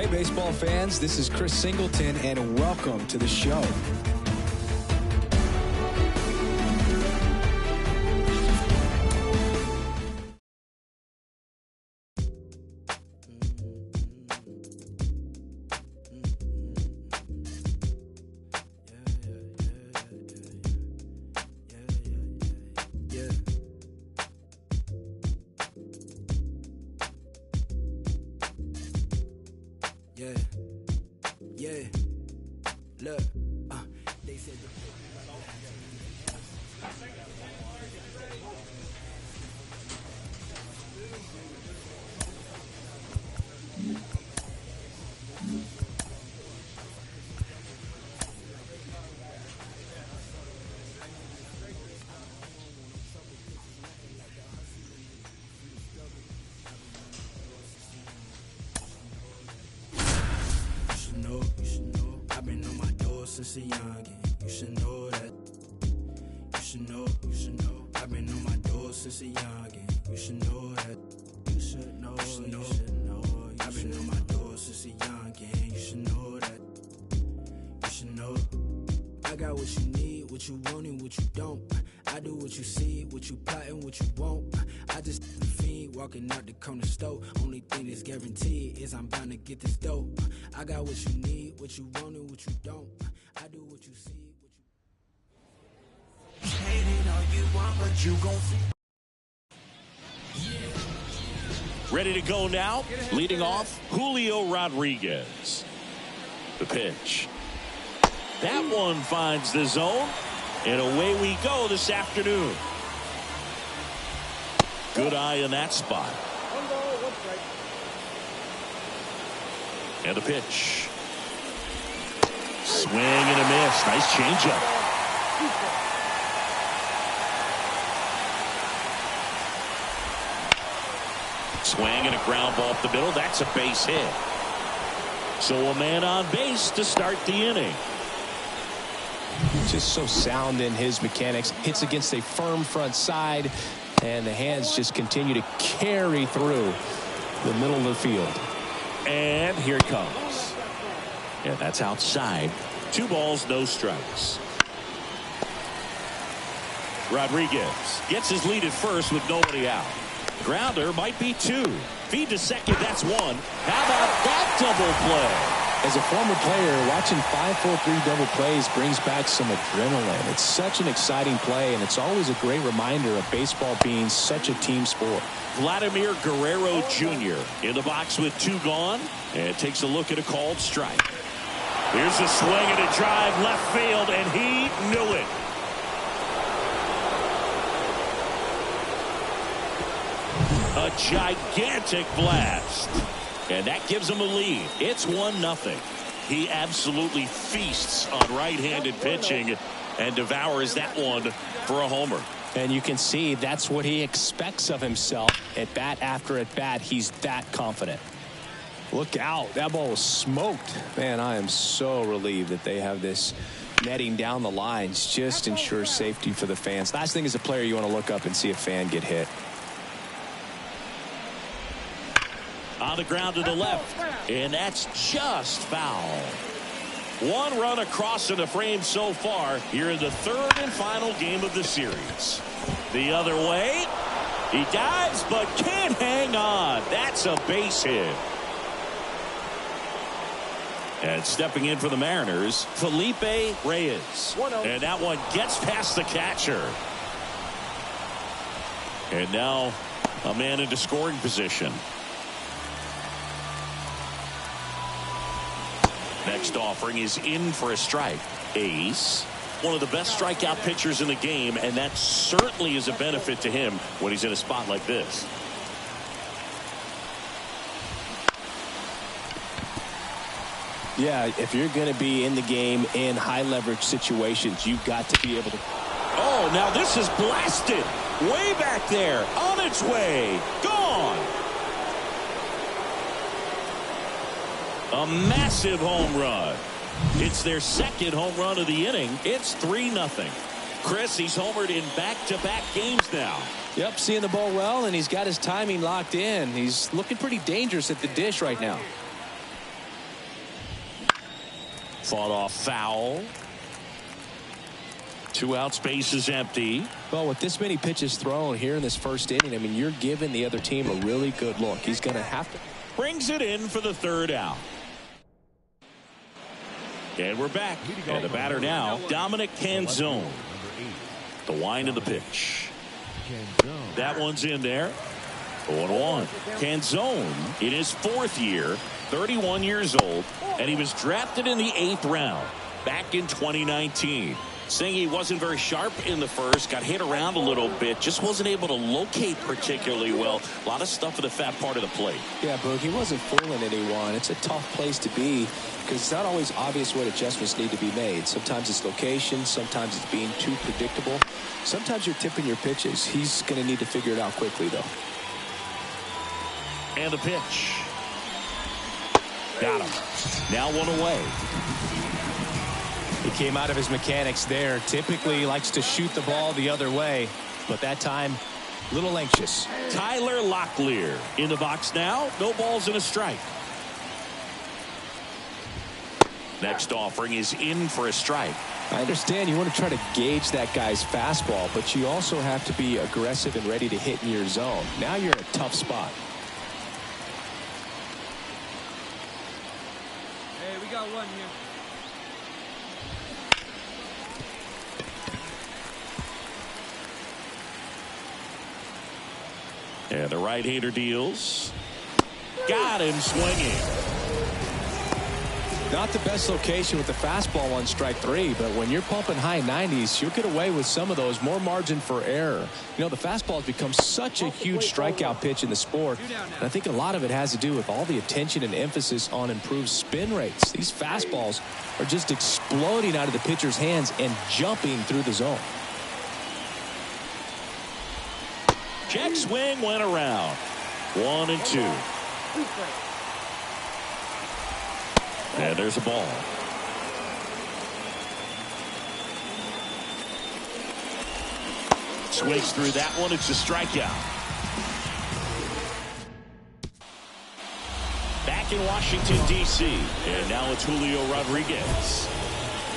baseball fans, this is Chris Singleton, and welcome to the show. Look, they said since a youngin', you should know that. You should know, I've been on my door since a youngin', you should know that. You should know, I've been on my door since a youngin', you should know that. You should know, I got what you need, what you want and what you don't. I do what you see, what you plotting, what you want. I just the fiend walking out the corner store. Only thing that's guaranteed is I'm bound to get this dope. I got what you need, what you want and what you don't. I do what you see, what you hate it all you want, but you gon' see. Ready to go now, leading off, Julio Rodriguez. The pitch. That one finds the zone, and away we go this afternoon. Good eye in that spot. And a pitch. Swing and a miss. Nice changeup. Swing and a ground ball up the middle. That's a base hit. So a man on base to start the inning. Just so sound in his mechanics. Hits against a firm front side, and the hands just continue to carry through the middle of the field. And here it comes. Yeah, that's outside. 2 balls, no strikes. Rodriguez gets his lead at first with nobody out. Grounder might be 2. Feed to second, that's 1. How about that double play? As a former player, watching 5-4-3 double plays brings back some adrenaline. It's such an exciting play, and it's always a great reminder of baseball being such a team sport. Vladimir Guerrero Jr. in the box with 2 gone, and takes a look at a called strike. Here's a swing and a drive left field, and he knew it. A gigantic blast. And that gives him a lead. It's 1-0. He absolutely feasts on right-handed pitching and devours that one for a homer. And you can see that's what he expects of himself. At bat after at bat, he's that confident. Look out. That ball was smoked. Man, I am so relieved that they have this netting down the lines. Just ensures safety for the fans. Last thing as a player, you want to look up and see a fan get hit. On the ground to the left, and that's just foul. 1 run across in the frame so far here in the 3rd and final game of the series. The other way, he dives but can't hang on. That's a base hit. And stepping in for the Mariners, Felipe Reyes. And that one gets past the catcher. And now a man into scoring position. Next offering is in for a strike. Ace, one of the best strikeout pitchers in the game, and that certainly is a benefit to him when he's in a spot like this. Yeah, if you're going to be in the game in high leverage situations, you've got to be able to. Oh, now this is blasted. Way back there. On its way. Gone. A massive home run. It's their 2nd home run of the inning. It's 3-0. Chris, he's homered in back-to-back games now. Yep, seeing the ball well, and he's got his timing locked in. He's looking pretty dangerous at the dish right now. Fought off foul. 2 outs, base is empty. Well, with this many pitches thrown here in this first inning, I mean, you're giving the other team a really good look. He's going to have to. Brings it in for the 3rd out. And we're back. And the batter now, Dominic Canzone. The wind of the pitch. That one's in there. 0-1. Canzone in his 4th year, 31 years old, and he was drafted in the 8th round back in 2019. Saying he wasn't very sharp in the first, got hit around a little bit, just wasn't able to locate particularly well. A lot of stuff at the fat part of the plate. Yeah, Boog, he wasn't fooling anyone. It's a tough place to be because it's not always obvious what adjustments need to be made. Sometimes it's location, sometimes it's being too predictable. Sometimes you're tipping your pitches. He's going to need to figure it out quickly, though. And the pitch. Got him. Now 1 away. He came out of his mechanics there. Typically likes to shoot the ball the other way, but that time a little anxious. Tyler Locklear in the box now. No balls and a strike. Next offering is in for a strike. I understand you want to try to gauge that guy's fastball, but you also have to be aggressive and ready to hit in your zone. Now you're in a tough spot. Hey, we got one here. And the right-hander deals. Got him swinging. Not the best location with the fastball on strike 3, but when you're pumping high 90s, you'll get away with some of those. More margin for error. You know, the fastball has become such a huge strikeout pitch in the sport, and I think a lot of it has to do with all the attention and emphasis on improved spin rates. These fastballs are just exploding out of the pitcher's hands and jumping through the zone. Check swing went around. 1-2. And there's a ball. Swings through that one. It's a strikeout. Back in Washington, D.C. And now it's Julio Rodriguez.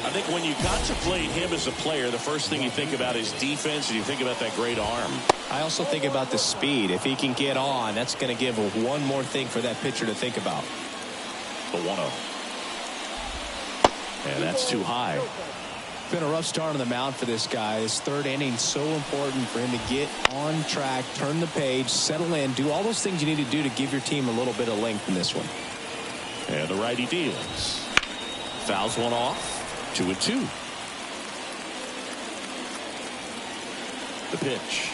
I think when you contemplate him as a player, the first thing you think about is defense, and you think about that great arm. I also think about the speed. If he can get on, that's going to give one more thing for that pitcher to think about. The 1-0. And that's too high. Been a rough start on the mound for this guy. His 3rd inning, so important for him to get on track, turn the page, settle in, do all those things you need to do to give your team a little bit of length in this one. And the righty deals. Fouls one off. 2-2. The pitch.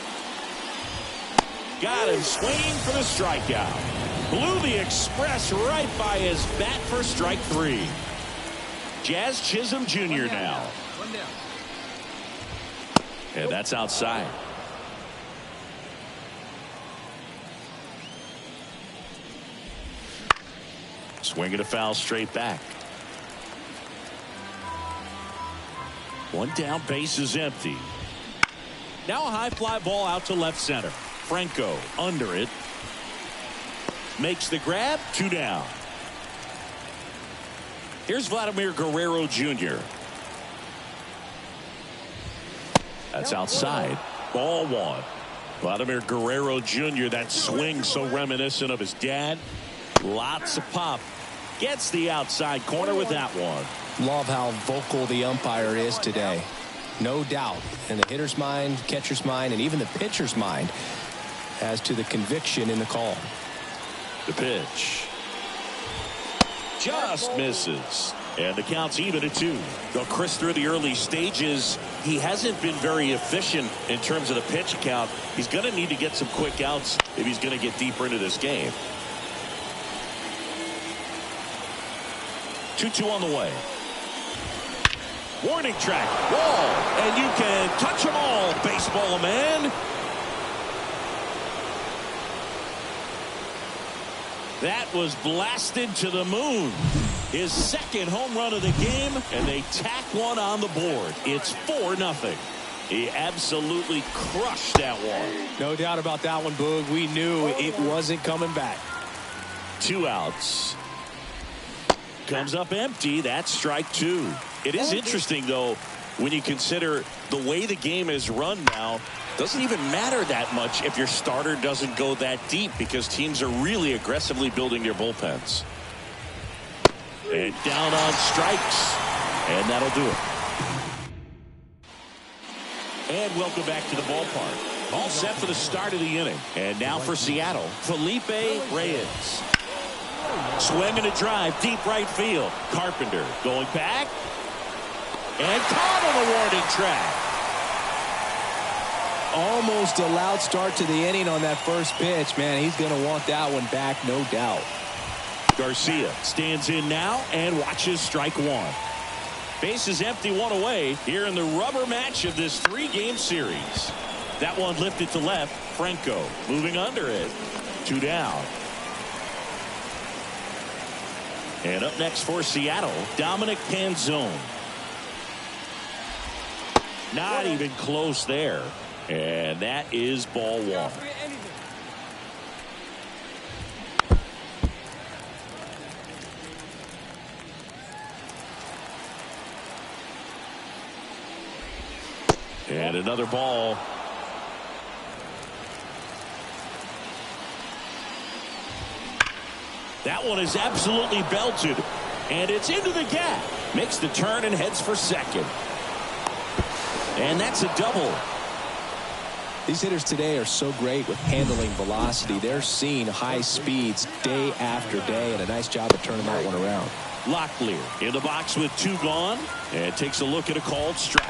Got him swinging for the strikeout. Blew the express right by his bat for strike 3. Jazz Chisholm Jr. now. And that's outside. Swinging a foul straight back. 1 down, base is empty. Now a high fly ball out to left center. Franco under it. Makes the grab. 2 down. Here's Vladimir Guerrero Jr. That's outside. Ball 1. Vladimir Guerrero Jr. That swing so reminiscent of his dad. Lots of pop. Gets the outside corner with that one. Love how vocal the umpire is today. No doubt in the hitter's mind, catcher's mind, and even the pitcher's mind as to the conviction in the call. The pitch. Just misses. And the count's even at 2. Though Chris, through the early stages, he hasn't been very efficient in terms of the pitch count. He's going to need to get some quick outs if he's going to get deeper into this game. 2-2 on the way. Warning track. Wall. And you can touch them all, baseball man. That was blasted to the moon. His 2nd home run of the game, and they tack one on the board. It's 4-0. He absolutely crushed that one. No doubt about that one, Boog. We knew it wasn't coming back. 2 outs. Comes up empty. That's strike two. It is interesting, though, when you consider the way the game is run now. Doesn't even matter that much if your starter doesn't go that deep because teams are really aggressively building their bullpens. And down on strikes. And that'll do it. And welcome back to the ballpark. All set for the start of the inning. And now for Seattle, Felipe Reyes. Swinging a drive, deep right field. Carpenter going back. And caught on the warning track. Almost a loud start to the inning on that first pitch. Man, he's going to want that one back, no doubt. Garcia stands in now and watches strike one. Base is empty, one away here in the rubber match of this three-game series. That one lifted to left. Franco moving under it. Two down. And up next for Seattle, Dominic Canzone. Not even close there. And that is ball one. And another ball. That one is absolutely belted. And it's into the gap. Makes the turn and heads for second. And that's a double. These hitters today are so great with handling velocity. They're seeing high speeds day after day, and a nice job of turning that one around. Locklear in the box with two gone, and takes a look at a called strike.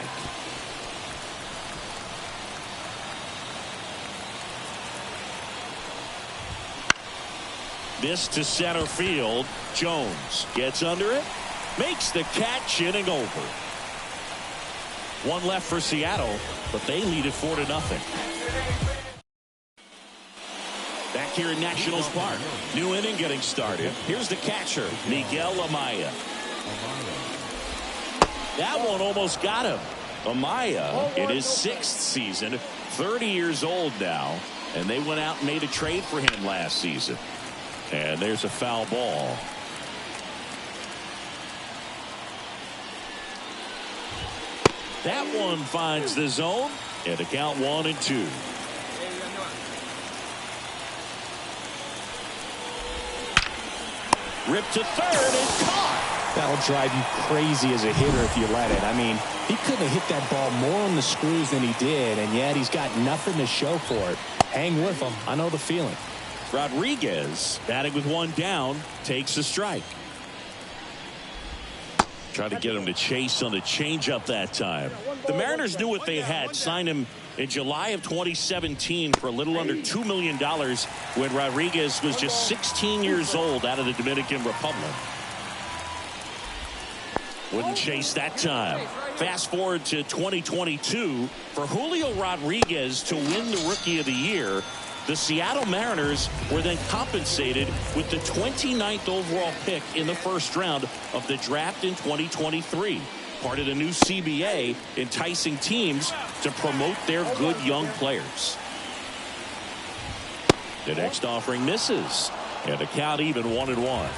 This to center field. Jones gets under it, makes the catch, inning over. One left for Seattle, but they lead it 4-0. Back here in Nationals Park, new inning getting started. Here's the catcher, Miguel Amaya. That one almost got him. Amaya in his sixth season, 30 years old now, and they went out and made a trade for him last season. And there's a foul ball. That one finds the zone, and the count 1-2. Ripped to third and caught. That'll drive you crazy as a hitter if you let it. I mean, he couldn't have hit that ball more on the screws than he did, and yet he's got nothing to show for it. Hang with him. I know the feeling. Rodriguez, batting with one down, takes a strike. Trying to get him to chase on the changeup that time. The Mariners knew what they had. Signed him in July of 2017 for a little under $2 million when Rodriguez was just 16 years old out of the Dominican Republic. Wouldn't chase that time. Fast forward to 2022. For Julio Rodriguez to win the Rookie of the Year, the Seattle Mariners were then compensated with the 29th overall pick in the first round of the draft in 2023. Part of the new CBA, enticing teams to promote their good young players. The next offering misses, and the count even 1-1.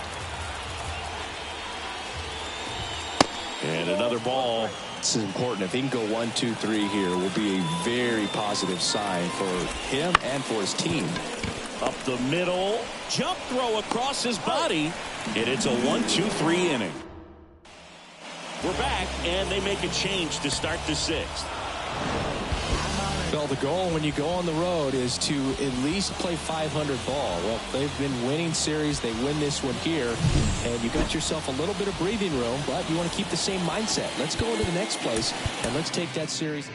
And another ball. This is important. If he can go 1, 2, 3 here, will be a very positive sign for him and for his team. Up the middle, jump throw across his body, and it's a 1-2-3 inning. We're back, and they make a change to start the sixth. Well, the goal when you go on the road is to at least play 500 ball. Well, they've been winning series. They win this one here, and you got yourself a little bit of breathing room, but you want to keep the same mindset. Let's go into the next place, and let's take that series.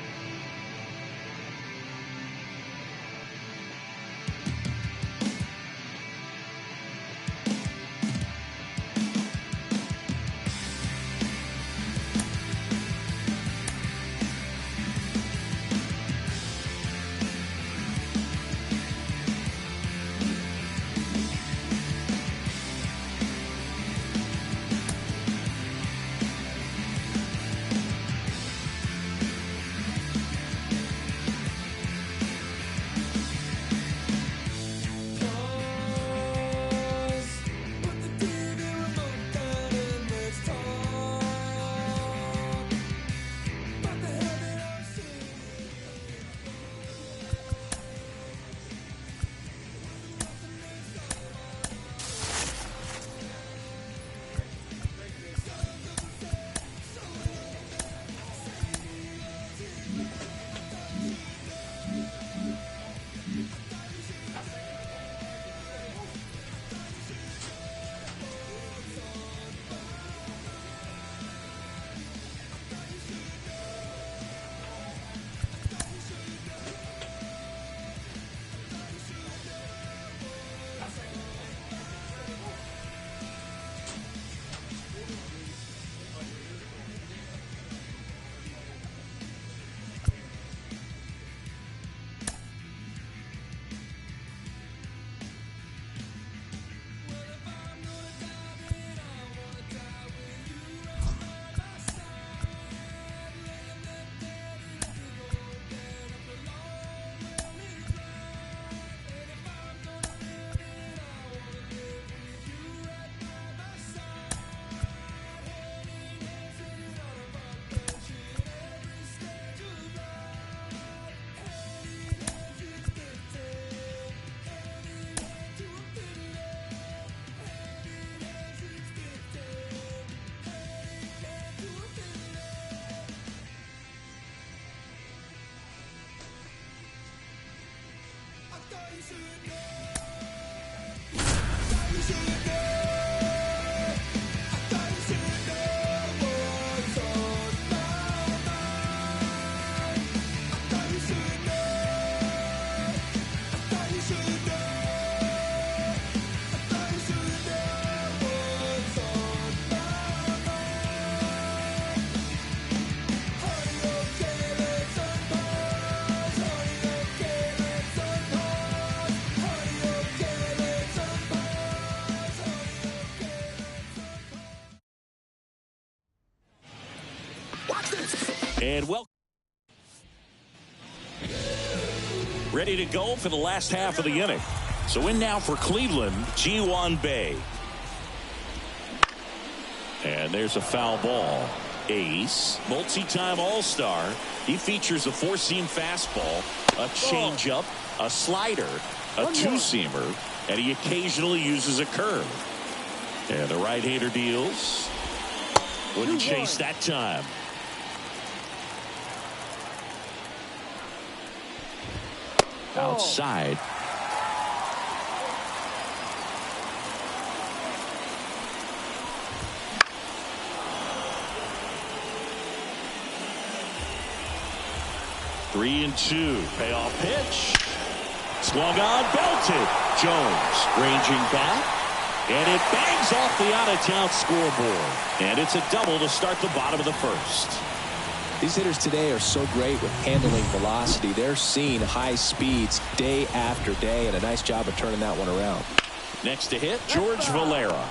And welcome. Ready to go for the last half of the inning. So in now for Cleveland, Ji-Hwan Bae. And there's a foul ball. Ace, multi-time All-Star. He features a four-seam fastball, a changeup, a slider, a two-seamer, and he occasionally uses a curve. And the right-hander deals. Wouldn't chase that time. Outside. Three and two. Payoff pitch. Swung on, belted. Jones ranging back. And it bangs off the out-of-town scoreboard. And it's a double to start the bottom of the first. These hitters today are so great with handling velocity. They're seeing high speeds day after day, and a nice job of turning that one around. Next to hit, George Valera.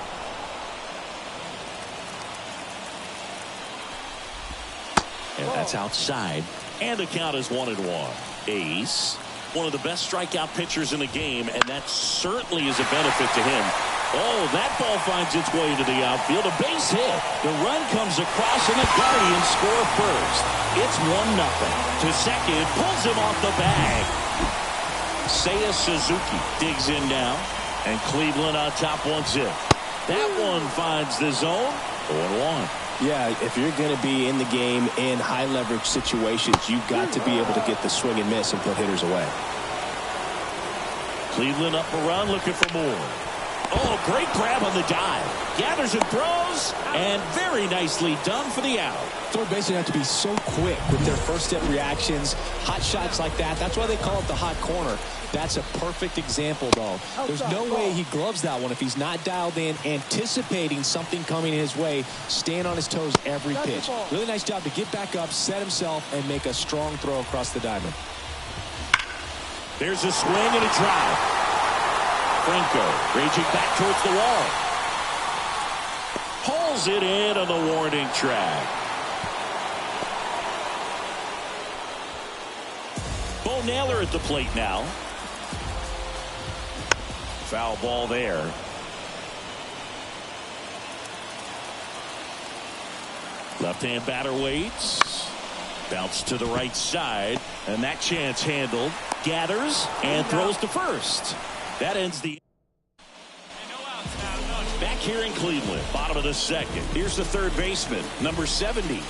And that's outside. And the count is 1-1. Ace, one of the best strikeout pitchers in the game, and that certainly is a benefit to him. Oh, that ball finds its way into the outfield. A base hit. The run comes across, and the Guardians score first. It's 1-0. To second, pulls him off the bag. Seiya Suzuki digs in now, and Cleveland on top 1-0. That one finds the zone. 0-1. Yeah, if you're going to be in the game in high-leverage situations, you've got to be able to get the swing and miss and put hitters away. Cleveland up a run, looking for more. Oh, great grab on the dive. Gathers and throws, and very nicely done for the out. Third basemen have to be so quick with their first-step reactions. Hot shots like that, that's why they call it the hot corner. That's a perfect example, though. There's no way he gloves that one if he's not dialed in, anticipating something coming his way, staying on his toes every pitch. Really nice job to get back up, set himself, and make a strong throw across the diamond. There's a swing and a drive. Franco raging back towards the wall. Pulls it in on the warning track. Bo Naylor at the plate now. Foul ball there. Left-hand batter waits. Bounce to the right side. And that chance handled. Gathers and throws to first. That ends the... Back here in Cleveland, bottom of the second. Here's the third baseman, number 70.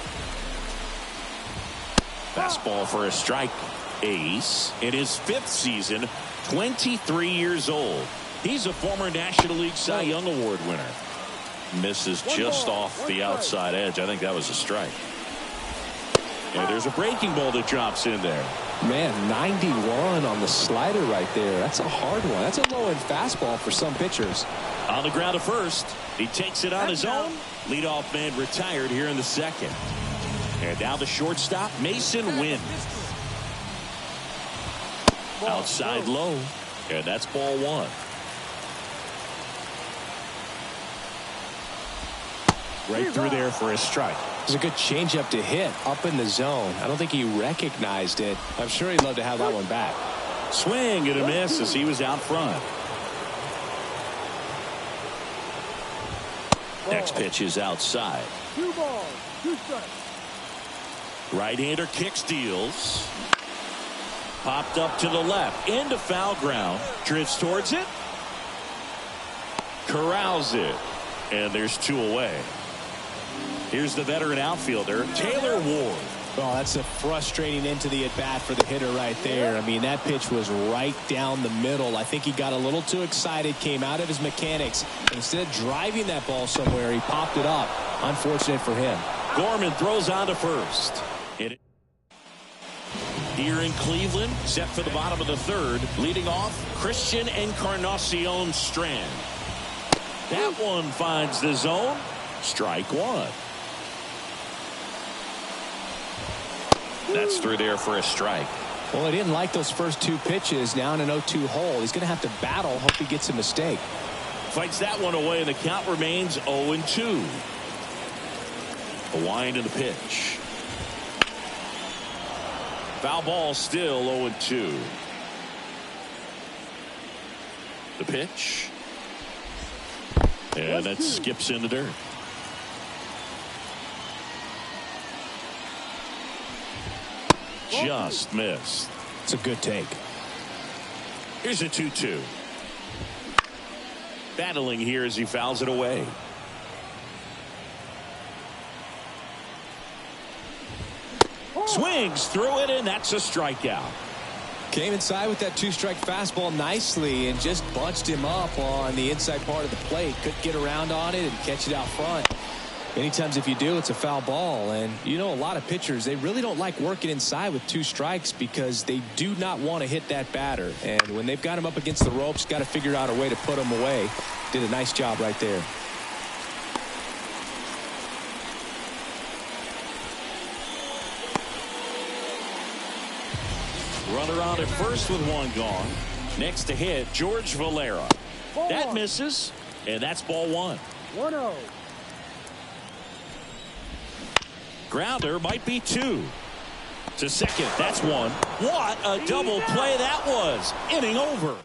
Fastball for a strike. Ace in his fifth season, 23 years old. He's a former National League Cy Young Award winner. Misses just off the outside edge. I think that was a strike. And there's a breaking ball that drops in there. Man, 91 on the slider right there. That's a hard one. That's a low-end fastball for some pitchers. On the ground at first. He takes it on his own. Leadoff man retired here in the second. And now the shortstop, Mason Wynn. Outside low. And that's ball one. Right through there for a strike. It was a good changeup to hit up in the zone. I don't think he recognized it. I'm sure he'd love to have that one back. Swing and a miss as he was out front. Next pitch is outside. 2 balls, 2 strikes. Right-hander kicks, deals. Popped up to the left. Into foul ground. Drifts towards it. Corrals it. And there's 2 away. Here's the veteran outfielder, Taylor Ward. Well, that's a frustrating end to the at-bat for the hitter right there. I mean, that pitch was right down the middle. I think he got a little too excited, came out of his mechanics. Instead of driving that ball somewhere, he popped it up. Unfortunate for him. Gorman throws on to first. Here in Cleveland, set for the bottom of the third. Leading off, Christian Encarnacion Strand. That one finds the zone. Strike one. That's through there for a strike. Well, he didn't like those first two pitches. Now in an 0-2 hole. He's going to have to battle. Hope he gets a mistake. Fights that one away, and the count remains 0-2. A wind in the pitch. Foul ball, still 0-2. The pitch. And that skips in the dirt. Just missed. It's a good take. Here's a 2-2. Battling here as he fouls it away. Swings through it, and that's a strikeout. Came inside with that two-strike fastball nicely and just bunched him up on the inside part of the plate. Couldn't get around on it and catch it out front. Many times if you do, it's a foul ball. And you know, a lot of pitchers, they really don't like working inside with two strikes because they do not want to hit that batter. And when they've got him up against the ropes, got to figure out a way to put him away. Did a nice job right there. Runner on at first with one gone. Next to hit, George Valera. That misses, and that's ball one. 1-0. Grounder might be two. To second, that's one. What a double play that was. Inning over.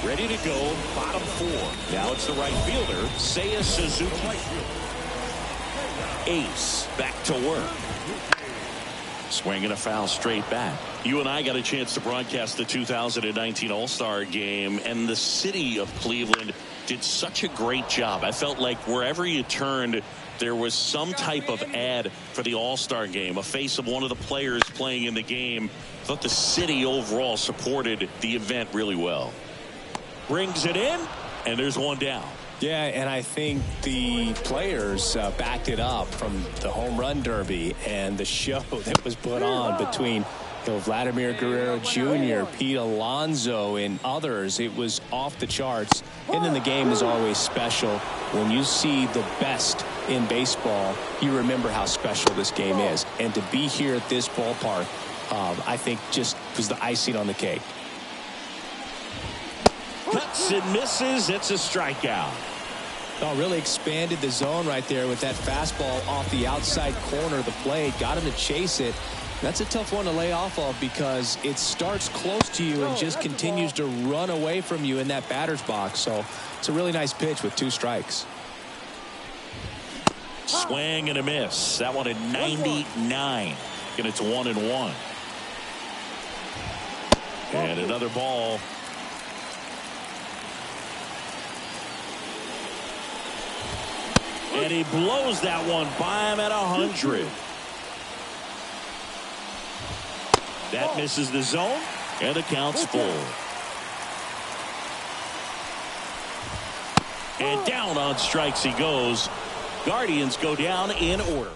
Ready to go, bottom four. Now it's the right fielder, Seiya Suzuki. Ace back to work. Swinging a foul straight back. You and I got a chance to broadcast the 2019 All-Star Game, and the city of Cleveland did such a great job. I felt like wherever you turned, there was some type of ad for the All-Star Game, a face of one of the players playing in the game. I thought the city overall supported the event really well. Brings it in, and there's one down. Yeah, and I think the players backed it up from the home run derby and the show that was put on between Vladimir Guerrero Jr., Pete Alonso, and others. It was off the charts. And then the game is always special. When you see the best in baseball, you remember how special this game is. And to be here at this ballpark, I think just was the icing on the cake. Cuts and misses. It's a strikeout. Oh, really expanded the zone right there with that fastball off the outside corner of the plate. Got him to chase it. That's a tough one to lay off of because it starts close to you and just continues to run away from you in that batter's box. So it's a really nice pitch with two strikes. Swing and a miss. That one at 99. And it's 1-1. And another ball. And he blows that one by him at 100. That misses the zone, and the count's full. And down on strikes he goes. Guardians go down in order.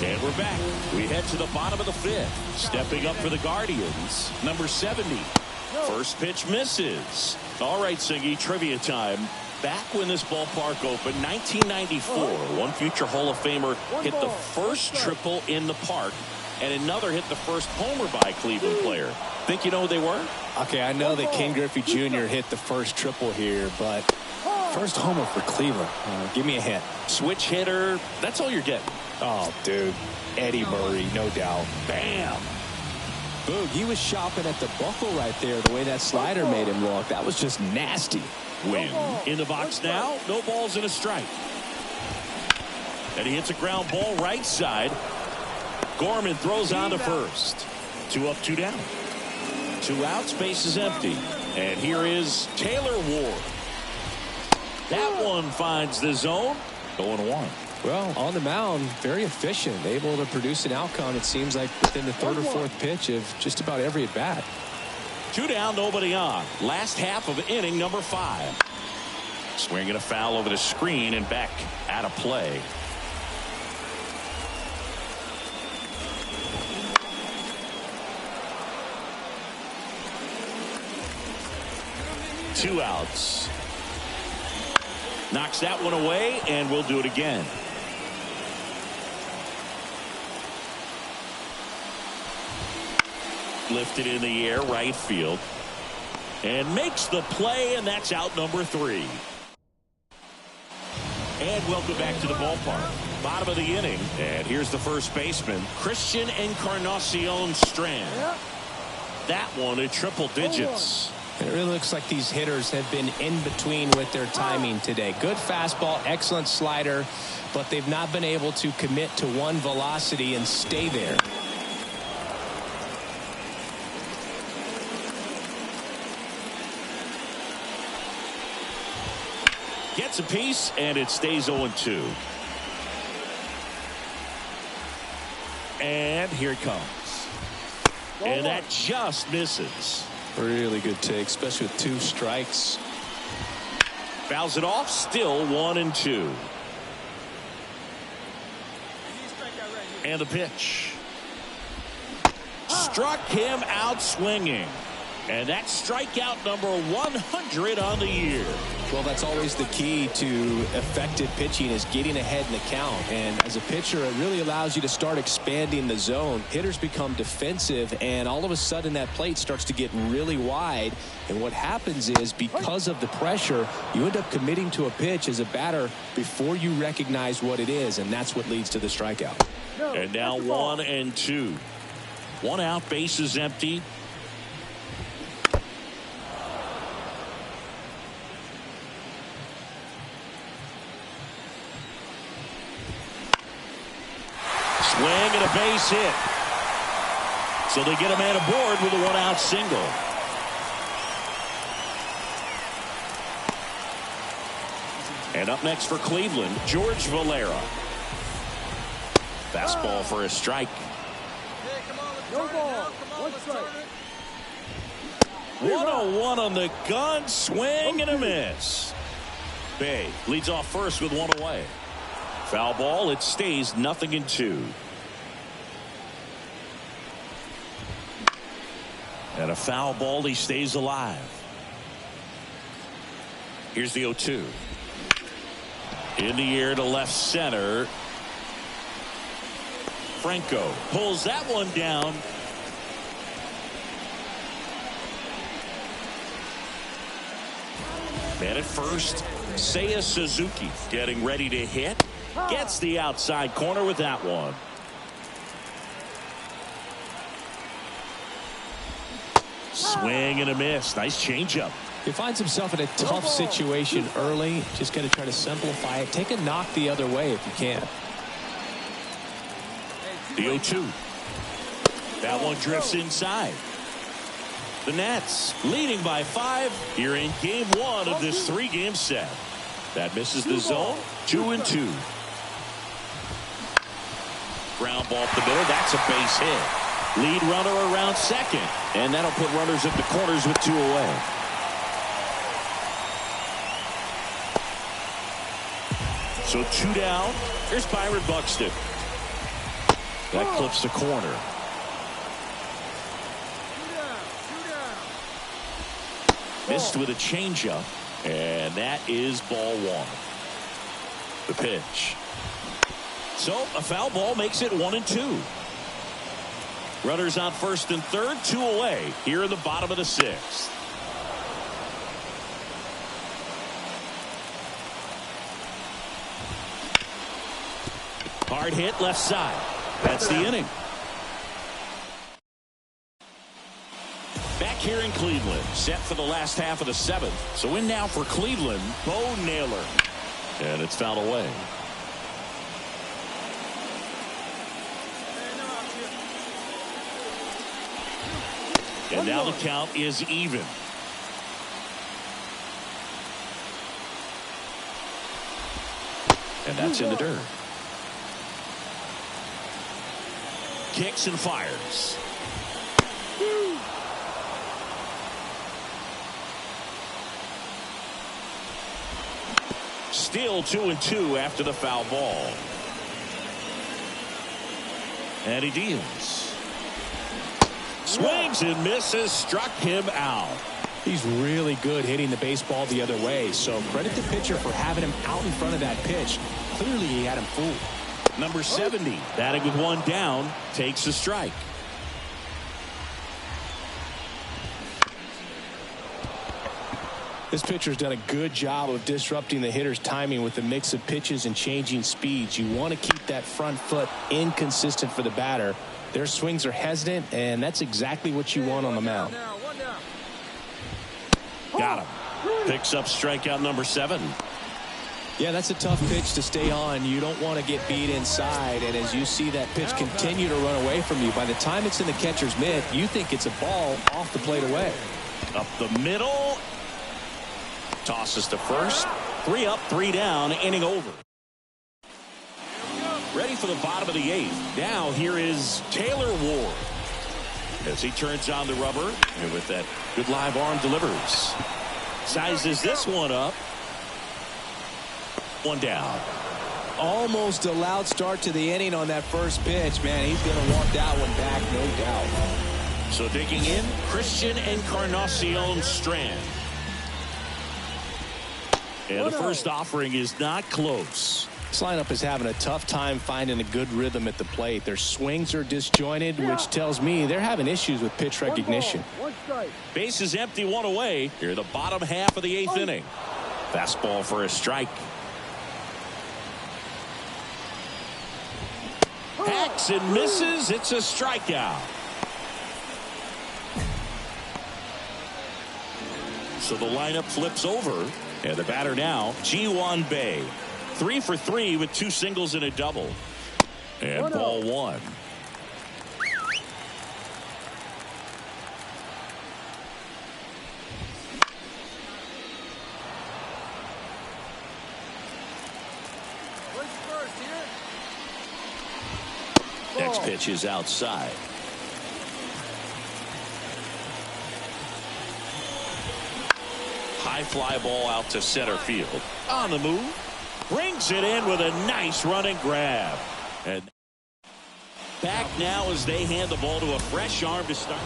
And we're back. We head to the bottom of the fifth. Stepping up for the Guardians, number 70. First pitch misses. All right, Singy, trivia time. Back when this ballpark opened, 1994, one future Hall of Famer hit the first triple in the park, and another hit the first homer by a Cleveland player. Think you know who they were? Okay, I know that Ken Griffey Jr. hit the first triple here, but first homer for Cleveland. Give me a hint. Switch hitter. That's all you're getting. Oh, dude. Eddie Murray, no doubt. Bam. Boog, he was shopping at the buckle right there, the way that slider made him look. That was just nasty. Win. In the box now, no balls and a strike. And he hits a ground ball right side. Gorman throws on to first. 2 up, 2 down. 2 outs, base is empty. And here is Taylor Ward. That one finds the zone. 0-1. Well, on the mound, very efficient, able to produce an outcome, it seems like, within the third or fourth pitch of just about every at-bat. 2 down, nobody on. Last half of inning number 5. Swinging a foul over the screen and back out of play. Two outs. Knocks that one away, and we'll do it again. Lifted in the air, right field. And makes the play, and that's out number 3. And welcome back to the ballpark. Bottom of the inning. And here's the first baseman, Christian Encarnacion Strand. That one at triple digits. And it really looks like these hitters have been in between with their timing today. Good fastball, excellent slider, but they've not been able to commit to one velocity and stay there. Gets a piece, and it stays 0-2. And here it comes. And that just misses. Really good take, especially with 2 strikes. Fouls it off, still 1-2. And the pitch. Struck him out swinging. And that's strikeout number 100 on the year. Well, that's always the key to effective pitching, is getting ahead in the count. And as a pitcher, it really allows you to start expanding the zone. Hitters become defensive, and all of a sudden that plate starts to get really wide. And what happens is, because of the pressure, you end up committing to a pitch as a batter before you recognize what it is, and that's what leads to the strikeout. And now 1-2. 1 out, base is empty. Swing and a base hit. So they get a man aboard with a 1-out single. And up next for Cleveland, George Valera. Fastball for a strike. No ball. 1 strike. 1-0-1 on the gun. Swing and a miss. Bay leads off first with 1 away. Foul ball. It stays 0-2. And a foul ball. He stays alive. Here's the 0-2. In the air to left center. Franco pulls that one down. Man at first, Seiya Suzuki getting ready to hit. Gets the outside corner with that one. Swing and a miss. Nice changeup. He finds himself in a tough situation early. Just got to try to simplify it. Take a knock the other way if you can. The 0-2. That one drifts inside. The Nats leading by 5 here in game 1 of this 3-game set. That misses the zone. 2-2. Ground ball up the middle. That's a base hit. Lead runner around second. And that'll put runners at the corners with 2 away. So 2 down. Here's Byron Buxton. That clips the corner. Missed with a changeup. And that is ball 1. The pitch. So a foul ball makes it 1-2. Runners on first and third, 2 away here in the bottom of the 6th. Hard hit left side. That's the inning. Back here in Cleveland, set for the last half of the 7th. So in now for Cleveland, Bo Naylor. And it's fouled away. And now the count is even. And that's in the dirt. kicks and fires. Still 2-2 after the foul ball. And he deals. Swings and misses, struck him out. He's really good hitting the baseball the other way, so credit the pitcher for having him out in front of that pitch. Clearly he had him fooled. Number 70, batting with one down, takes a strike. This pitcher's done a good job of disrupting the hitter's timing with a mix of pitches and changing speeds. You want to keep that front foot inconsistent for the batter. Their swings are hesitant, and that's exactly what you want on the mound. Got him. Picks up strikeout number 7. Yeah, that's a tough pitch to stay on. You don't want to get beat inside, and as you see that pitch continue to run away from you, by the time it's in the catcher's mitt, you think it's a ball off the plate away. Up the middle. Tosses to first. 3 up, 3 down, inning over. Ready for the bottom of the 8th. Now here is Taylor Ward. As he turns on the rubber, and with that good live arm delivers. Sizes this one up. 1 down. Almost a loud start to the inning on that first pitch. Man, he's going to want that one back, no doubt. So digging in, Christian Encarnacion Strand. And the first offering is not close. This lineup is having a tough time finding a good rhythm at the plate. Their swings are disjointed, which tells me they're having issues with pitch recognition. One strike. Base is empty, 1 away. Here in the bottom half of the 8th inning. Fastball for a strike. Hacks and misses. It's a strikeout. So the lineup flips over. And the batter now, Ji-Hwan Bae. 3 for 3 with 2 singles and a double. And ball 1. Next pitch is outside. High fly ball out to center field. On the move. Brings it in with a nice running grab. And back now as they hand the ball to a fresh arm to start.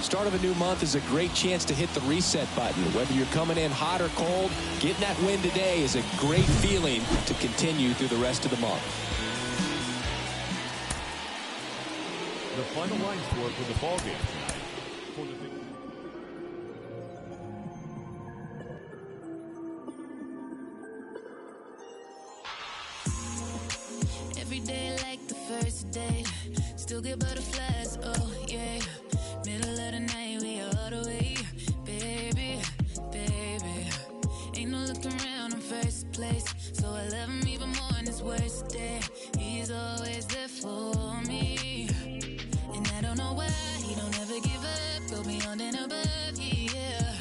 Start of a new month is a great chance to hit the reset button. Whether you're coming in hot or cold, getting that win today is a great feeling to continue through the rest of the month. The final line score for the ball game tonight. Every day like the first day, still get butterflies, oh yeah. Middle of the night, we all the way, baby, baby. Ain't no looking around in first place, so I love him even more on his worst day. He's always there for me, and I don't know why he don't ever give up, go beyond and above, yeah.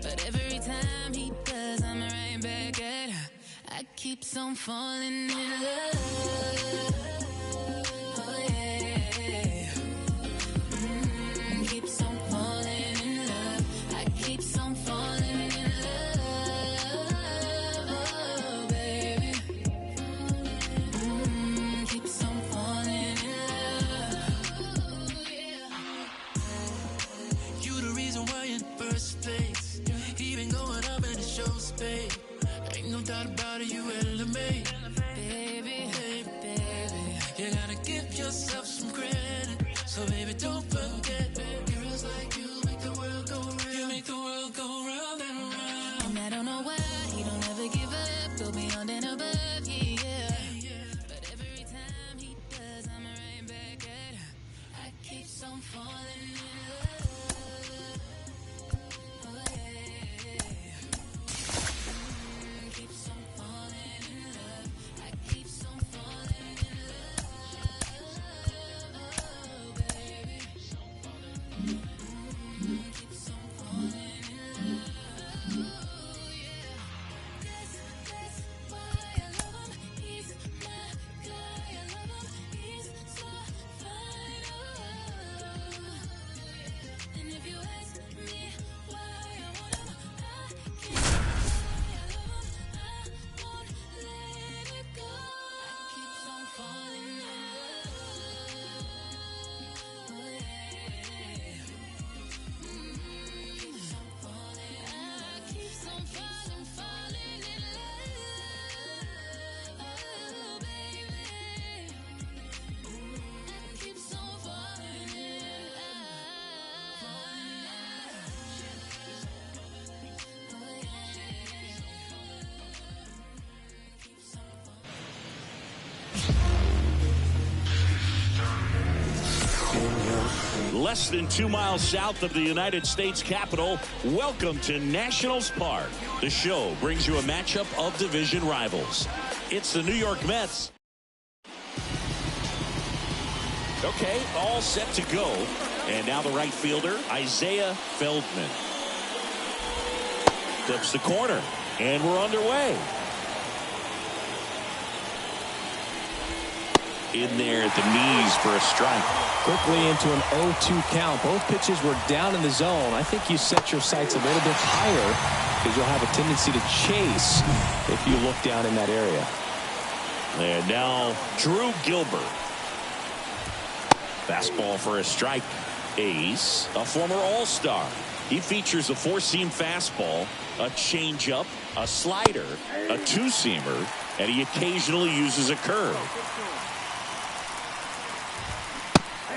But every time he does, I'm right back at her. I keep on falling in love. Oh yeah. Keeps on falling in love. I keep on falling in love. Oh baby. Keeps on falling in love. Yeah. You the reason why in first place. Even going up in the show space. Ain't no doubt about it, you elevate. Baby, Baby, you gotta give yourself some credit. So baby, don't forget. Girls like you make the world go round. You make the world go round and round. and I don't know why he don't ever give up, go beyond and above, yeah. But every time he does, I'm right back at her. I keep on falling in love. Oh yeah. Keeps on falling Less than 2 miles south of the United States Capitol, welcome to Nationals Park. The show brings you a matchup of division rivals. It's the New York Mets. Okay, all set to go. And now the right fielder, Isaiah Feldman. Flips the corner, and we're underway. In there at the knees for a strike. Quickly into an 0-2 count. Both pitches were down in the zone. I think you set your sights a little bit higher because you'll have a tendency to chase if you look down in that area. And now Drew Gilbert. Fastball for a strike. Ace, a former All-Star. He features a four-seam fastball, a changeup, a slider, a two-seamer, and he occasionally uses a curve.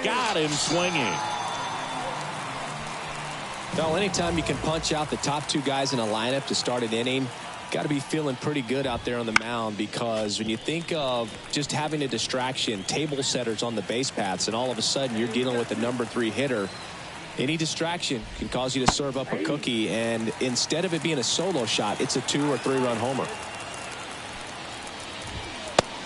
Got him swinging. Well, anytime you can punch out the top two guys in a lineup to start an inning, got to be feeling pretty good out there on the mound, because when you think of just having a distraction, table setters on the base paths, and all of a sudden you're dealing with the number 3 hitter, any distraction can cause you to serve up a cookie, and instead of it being a solo shot, it's a 2 or 3 run homer.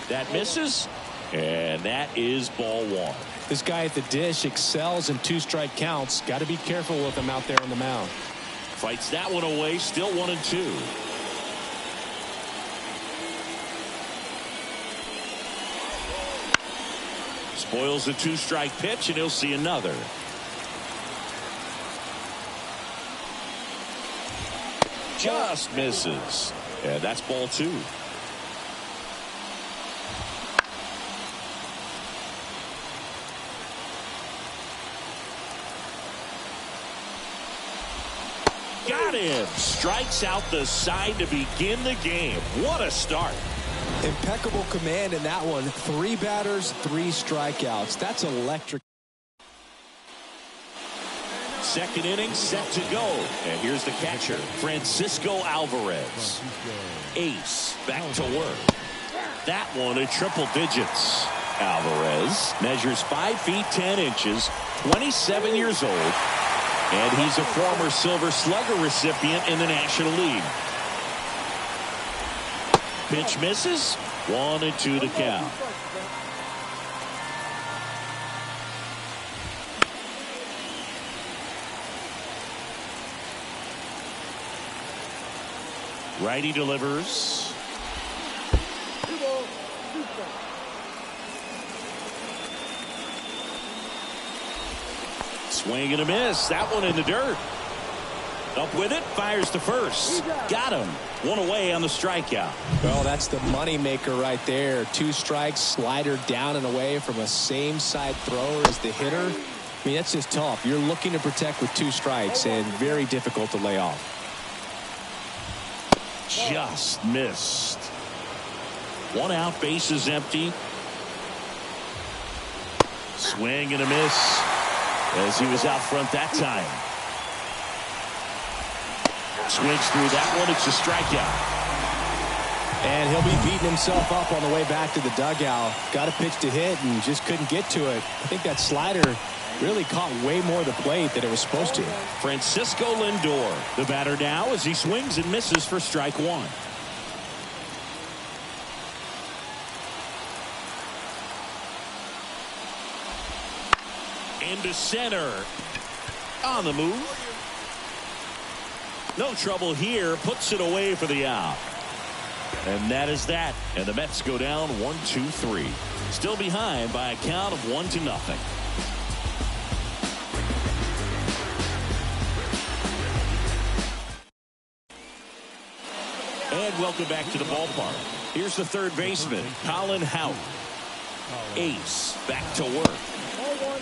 That misses, and that is ball 1. This guy at the dish excels in 2-strike counts. Got to be careful with him out there on the mound. Fights that one away, still 1-2. Spoils the 2-strike pitch, and he'll see another. Just misses. And that's ball 2. Got him. Strikes out the side to begin the game. What a start. Impeccable command in that one. 3 batters, 3 strikeouts. That's electric. Second inning set to go. And here's the catcher, Francisco Alvarez. Ace back to work. That one at triple digits. Alvarez measures 5 feet 10 inches, 27 years old. And he's a former Silver Slugger recipient in the National League. Pitch misses. 1-2 to count. Righty delivers. Swing and a miss. That one in the dirt. Up with it. Fires to first. Got him. 1 away on the strikeout. Well, that's the money maker right there. 2 strikes, slider down and away from a same side thrower as the hitter. I mean, that's just tough. You're looking to protect with 2 strikes, and very difficult to lay off. Just missed. 1 out, base is empty. Swing and a miss as he was out front that time. Swings through that one. It's a strikeout. And he'll be beating himself up on the way back to the dugout. Got a pitch to hit and just couldn't get to it. I think that slider really caught way more of the plate than it was supposed to. Francisco Lindor, the batter now, as he swings and misses for strike 1. Into center. On the move. No trouble here. Puts it away for the out. And that is that. And the Mets go down 1-2-3. Still behind by a count of 1-0. And welcome back to the ballpark. Here's the third baseman, Colin Houck. Ace back to work.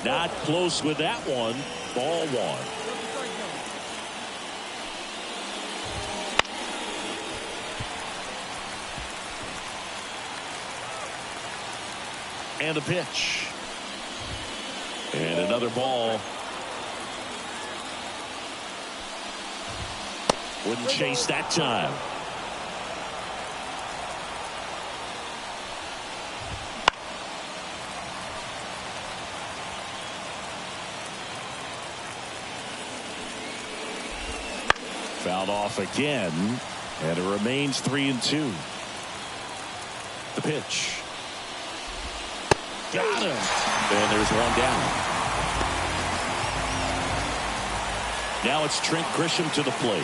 Not close with that one. Ball 1. And a pitch. And another ball. Wouldn't chase that time. Fouled off again, and it remains 3-2. The pitch. Got him. And there's one down. Now it's Trent Grisham to the plate.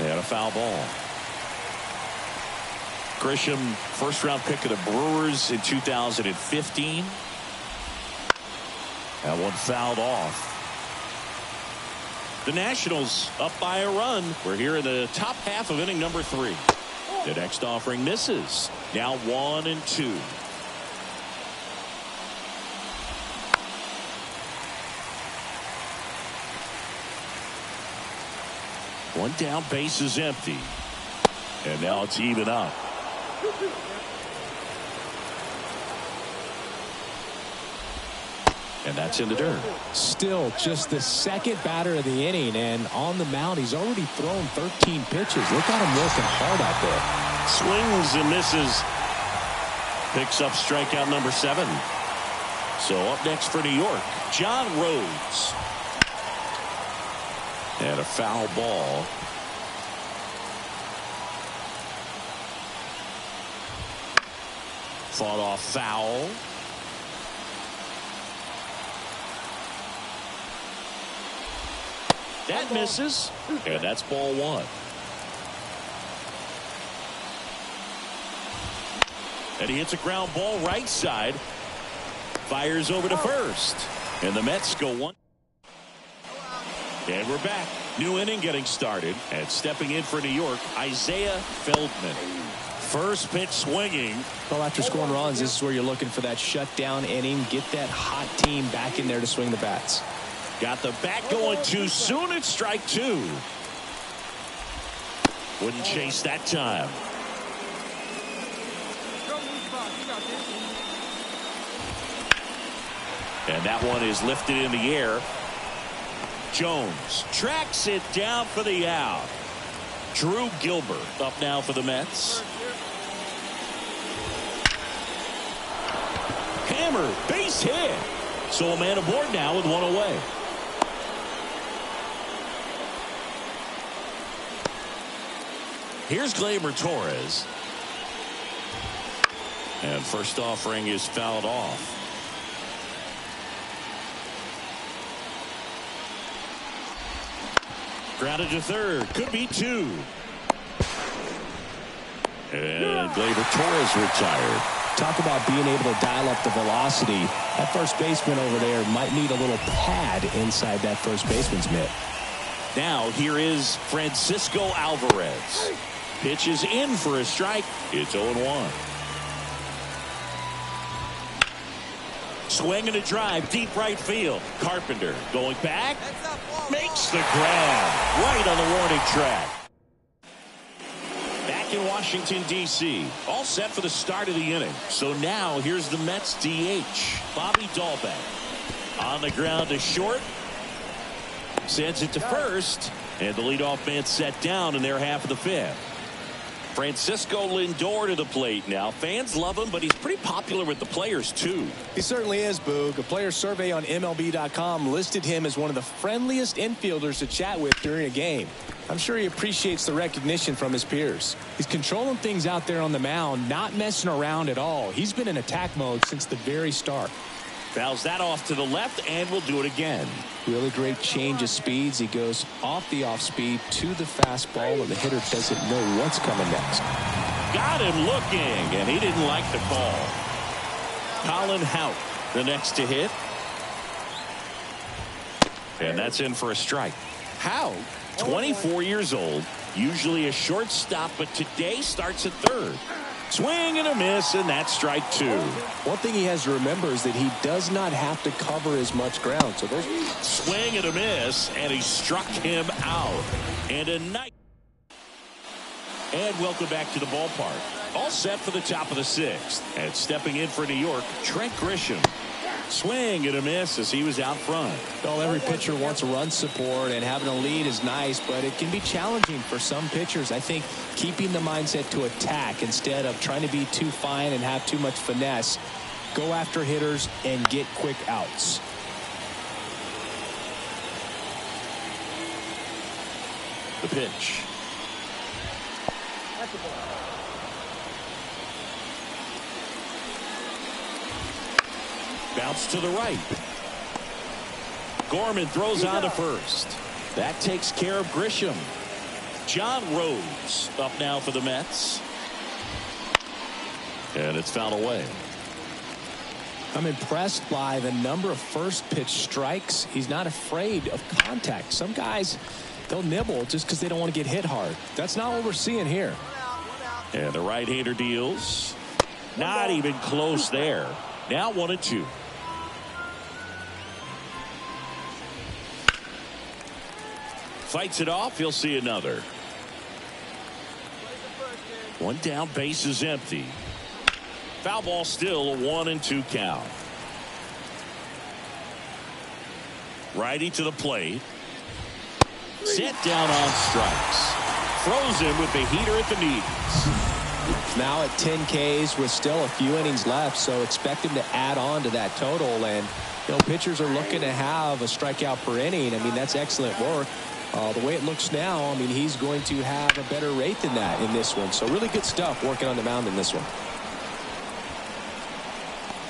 And a foul ball. Grisham, first-round pick of the Brewers in 2015. That one fouled off. The Nationals up by a run. We're here in the top half of inning number 3. The next offering misses. Now 1-2. One down, base is empty. And now it's even up. And that's in the dirt. Still just the second batter of the inning, and on the mound he's already thrown 13 pitches. Look at him working hard out there. Swings and misses. Picks up strikeout number 7. So up next for New York, John Rhodes. And a foul ball. Fought off foul. That misses, and that's ball 1. And he hits a ground ball right side. Fires over to first. And the Mets go 1. And we're back. New inning getting started. And stepping in for New York, Isaiah Feldman. First pitch swinging. Well, after scoring runs, this is where you're looking for that shutdown inning. Get that hot team back in there to swing the bats. Got the bat going too soon. It's strike 2. Wouldn't chase that time. And that one is lifted in the air. Jones tracks it down for the out. Drew Gilbert up now for the Mets. Hammer, base hit. So a man aboard now with one away. Here's Gleyber Torres. And first offering is fouled off. Grounded to third. Could be 2. And Gleyber Torres retired. Talk about being able to dial up the velocity. That first baseman over there might need a little pad inside that first baseman's mitt. Now here is Francisco Alvarez. Pitch is in for a strike. It's 0-1. Swing and a drive, deep right field. Carpenter going back. Makes the grab right on the warning track. Back in Washington, D.C. All set for the start of the inning. So now here's the Mets DH, Bobby Dahlbeck. On the ground to short. Sends it to first. And the leadoff man set down in their half of the 5th. Francisco Lindor to the plate now. Fans love him, but he's pretty popular with the players, too. He certainly is, Boog. A player survey on MLB.com listed him as one of the friendliest infielders to chat with during a game. I'm sure he appreciates the recognition from his peers. He's controlling things out there on the mound, not messing around at all. He's been in attack mode since the very start. Fouls that off to the left, and will do it again. Really great change of speeds. He goes off the off speed to the fastball, and the hitter doesn't know what's coming next. Got him looking, and he didn't like the call. Colin Houck, the next to hit. And that's in for a strike. Houck, 24 years old, usually a shortstop, but today starts at third. Swing and a miss, and that's strike 2. One thing he has to remember is that he does not have to cover as much ground. So those swing and a miss, and he struck him out. And a nice. And welcome back to the ballpark. All set for the top of the 6th. And stepping in for New York, Trent Grisham. Swing and a miss as he was out front. Well, every pitcher wants run support, and having a lead is nice, but it can be challenging for some pitchers. I think keeping the mindset to attack instead of trying to be too fine and have too much finesse. Go after hitters and get quick outs. The pitch. That's the ball. Bounce to the right. Gorman throws on to first. That takes care of Grisham. John Rhodes up now for the Mets. And it's fouled away. I'm impressed by the number of first pitch strikes. He's not afraid of contact. Some guys, they'll nibble just because they don't want to get hit hard. That's not what we're seeing here. And the right-hander deals. Not even close there. Now 1-2. Fights it off. He'll see another. One down, base is empty. Foul ball still, a 1-2 count. Righty to the plate. Set down on strikes. Throws him with the heater at the knees. Now at 10 Ks with still a few innings left, so expect him to add on to that total. And, you know, pitchers are looking to have a strikeout per inning. I mean, that's excellent work. The way it looks now, I mean, he's going to have a better rate than that in this one. So really good stuff working on the mound in this one.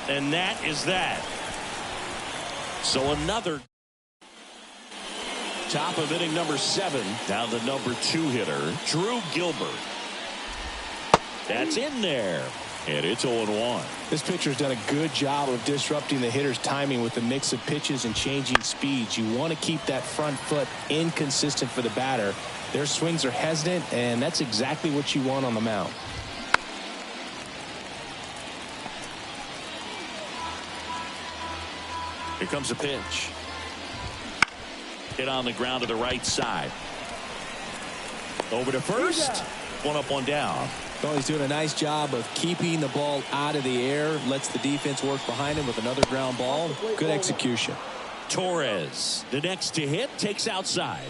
And that is that. So another top of inning number 7. Down the number 2 hitter, Drew Gilbert. That's in there. And it's 0-1. This pitcher's done a good job of disrupting the hitter's timing with the mix of pitches and changing speeds. You want to keep that front foot inconsistent for the batter. Their swings are hesitant, and that's exactly what you want on the mound. Here comes a pitch. Hit on the ground to the right side. Over to first. One up, one down. Well, he's doing a nice job of keeping the ball out of the air. Lets the defense work behind him with another ground ball. Good execution. Torres, the next to hit, takes outside.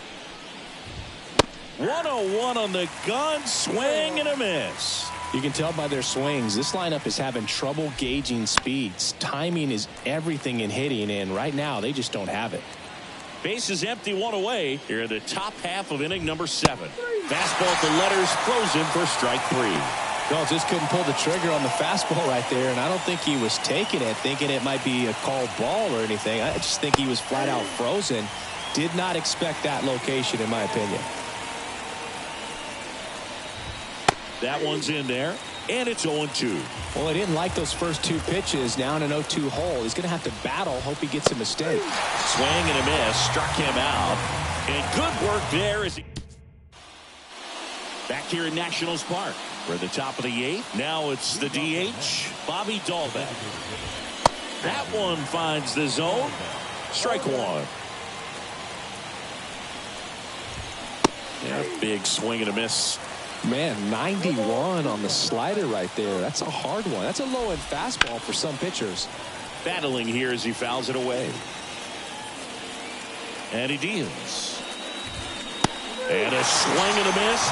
1-0-1 on the gun. Swing and a miss. You can tell by their swings, this lineup is having trouble gauging speeds. Timing is everything in hitting, and right now they just don't have it. Base is empty, one away here in the top half of inning number 7. Fastball at the letters, frozen for strike 3. No, just couldn't pull the trigger on the fastball right there, and I don't think he was taking it, thinking it might be a called ball or anything. I just think he was flat out frozen. Did not expect that location, in my opinion. That one's in there, and it's 0-2. Well, he didn't like those first 2 pitches. Now in an 0-2 hole. He's going to have to battle. Hope he gets a mistake. Swing and a miss. Struck him out. And good work there as he... Back here in Nationals Park. We're at the top of the 8th. Now it's the DH, Bobby Dahlbeck. That one finds the zone. Strike 1. Yeah, big swing and a miss. Man, 91 on the slider right there. That's a hard one. That's a low-end fastball for some pitchers. Battling here as he fouls it away. And he deals. And a swing and a miss.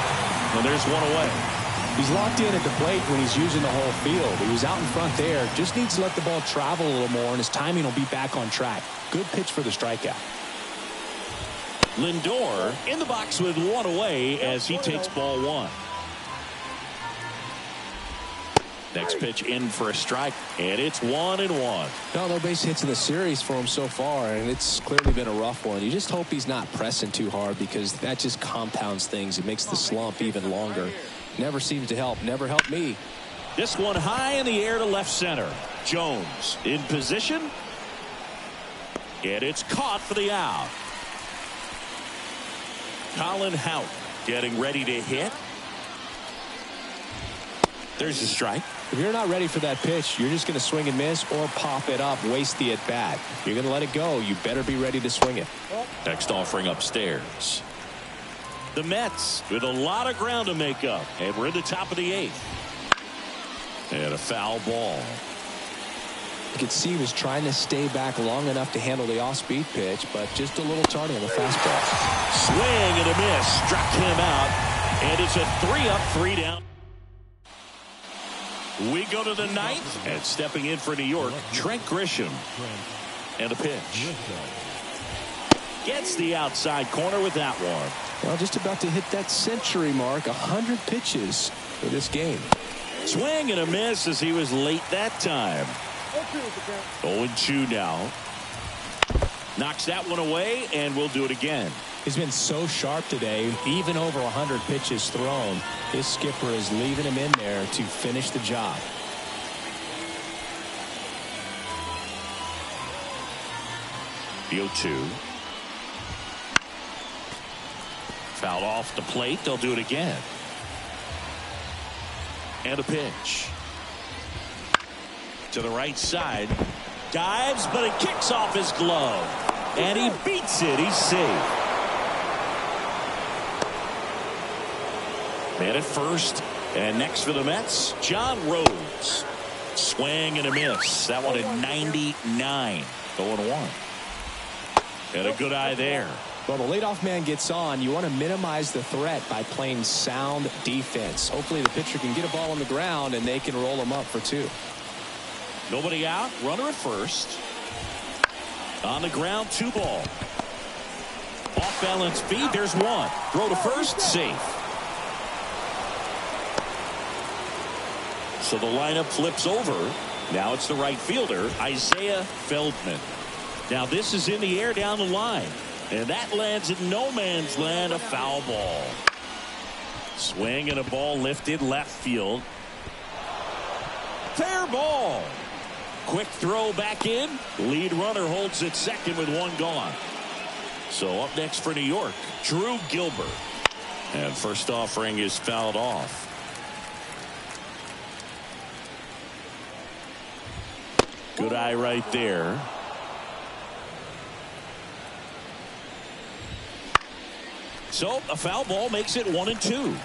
And there's one away. He's locked in at the plate when he's using the whole field. He was out in front there. Just needs to let the ball travel a little more, and his timing will be back on track. Good pitch for the strikeout. Lindor in the box with one away as he takes ball 1. Next pitch in for a strike, and it's 1-1. No base hits in the series for him so far, and it's clearly been a rough one. You just hope he's not pressing too hard, because that just compounds things. It makes the slump even longer. Never seems to help. Never helped me. This one high in the air to left center. Jones in position, and it's caught for the out. Colin Houck getting ready to hit. There's a strike. If you're not ready for that pitch, you're just going to swing and miss or pop it up, waste the at-bat. If you're going to let it go, you better be ready to swing it. Next offering upstairs. The Mets with a lot of ground to make up, and we're in the top of the 8th. And a foul ball. You could see he was trying to stay back long enough to handle the off-speed pitch, but just a little tardy on the fastball. Swing and a miss. Struck him out. And it's a 3-up, 3-down. We go to the 9th. And stepping in for New York, Trent Grisham. And a pitch. gets the outside corner with that one. Well, just about to hit that century mark. 100 pitches for this game. Swing and a miss as he was late that time. 0-2 now. Knocks that one away, and we'll do it again. He's been so sharp today, even over 100 pitches thrown. His skipper is leaving him in there to finish the job. The 0-2. Fouled off the plate. They'll do it again. And a pitch. To the right side. Dives, but it kicks off his glove. And he beats it. He's safe. Man at first. And next for the Mets, John Rhodes. Swing and a miss. That one at 99. 0-1. And a good eye there. Well, the leadoff man gets on. You want to minimize the threat by playing sound defense. Hopefully the pitcher can get a ball on the ground and they can roll him up for 2. Nobody out. Runner at first. On the ground, 2 ball. Off balance feed. There's 1. Throw to first. Safe. So the lineup flips over. Now it's the right fielder, Isaiah Feldman. Now this is in the air down the line. And that lands in no man's land, a foul ball. Swing and a ball lifted left field. Fair ball. Quick throw back in. Lead runner holds it second with 1 gone. So up next for New York, Drew Gilbert. And first offering is fouled off. Good eye right there. So a foul ball makes it 1-2.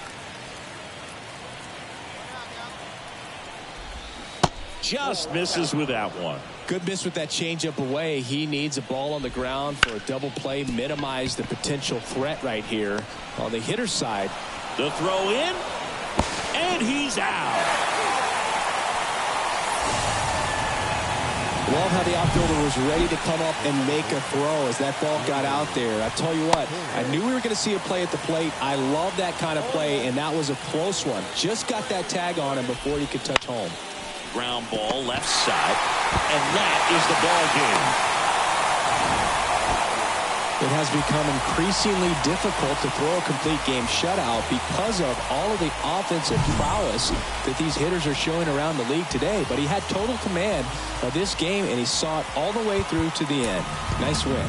Just misses with that one. Good miss with that changeup away. He needs a ball on the ground for a double play. Minimize the potential threat right here on the hitter's side. The throw in. And he's out. Love how the outfielder was ready to come up and make a throw as that ball got out there. I tell you what, I knew we were going to see a play at the plate. I love that kind of play, and that was a close one. Just got that tag on him before he could touch home. Ground ball left side, and that is the ball game. It has become increasingly difficult to throw a complete game shutout because of all of the offensive prowess that these hitters are showing around the league today. But he had total command of this game, and he saw it all the way through to the end. Nice win.